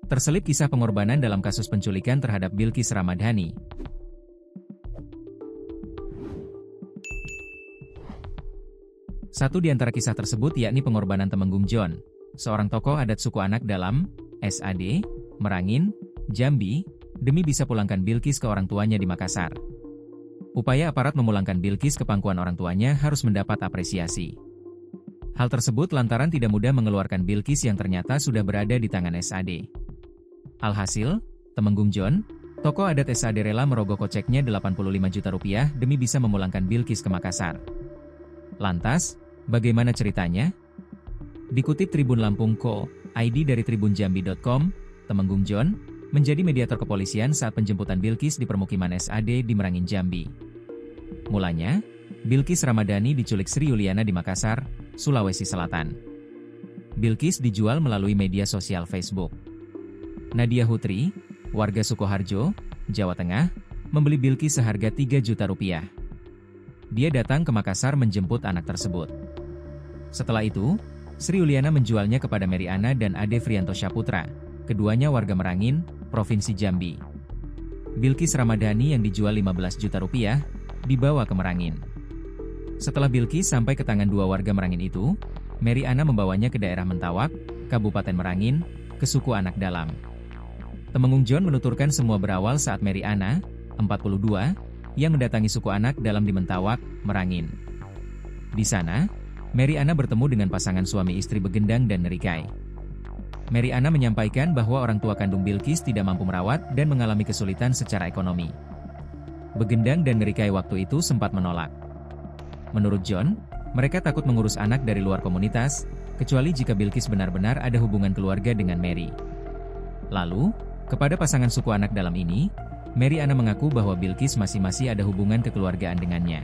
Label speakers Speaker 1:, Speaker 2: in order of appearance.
Speaker 1: Terselip kisah pengorbanan dalam kasus penculikan terhadap Bilqis Ramadhani. Satu di antara kisah tersebut yakni pengorbanan Temenggung John, seorang tokoh adat suku Anak Dalam, SAD, Merangin, Jambi, demi bisa pulangkan Bilqis ke orang tuanya di Makassar. Upaya aparat memulangkan Bilqis ke pangkuan orang tuanya harus mendapat apresiasi. Hal tersebut lantaran tidak mudah mengeluarkan Bilqis yang ternyata sudah berada di tangan SAD. Alhasil, Temenggung John, tokoh adat SAD rela merogoh koceknya 85 juta rupiah demi bisa memulangkan Bilqis ke Makassar. Lantas, bagaimana ceritanya? Dikutip Tribun Lampung Co. ID dari tribunjambi.com, Temenggung John menjadi mediator kepolisian saat penjemputan Bilqis di permukiman SAD di Merangin, Jambi. Mulanya, Bilqis Ramadhani diculik Sri Yuliana di Makassar, Sulawesi Selatan. Bilqis dijual melalui media sosial Facebook. Nadia Hutri, warga Sukoharjo, Jawa Tengah, membeli Bilqis seharga 3 juta rupiah. Dia datang ke Makassar menjemput anak tersebut. Setelah itu, Sri Yuliana menjualnya kepada Mary Ana dan Ade Frianto Syaputra, keduanya warga Merangin, Provinsi Jambi. Bilqis Ramadhani yang dijual 15 juta rupiah, dibawa ke Merangin. Setelah Bilqis sampai ke tangan dua warga Merangin itu, Mary Ana membawanya ke daerah Mentawak, Kabupaten Merangin, ke suku Anak Dalam. Temenggung John menuturkan semua berawal saat Mary Ana, 42, yang mendatangi suku Anak Dalam di Mentawak, Merangin. Di sana, Mary Ana bertemu dengan pasangan suami istri Begendang dan Nerikai. Mary Ana menyampaikan bahwa orang tua kandung Bilqis tidak mampu merawat dan mengalami kesulitan secara ekonomi. Begendang dan Nerikai waktu itu sempat menolak. Menurut John, mereka takut mengurus anak dari luar komunitas, kecuali jika Bilqis benar-benar ada hubungan keluarga dengan Mary. Lalu, kepada pasangan suku Anak Dalam ini, Mary Ana mengaku bahwa Bilqis masih ada hubungan kekeluargaan dengannya.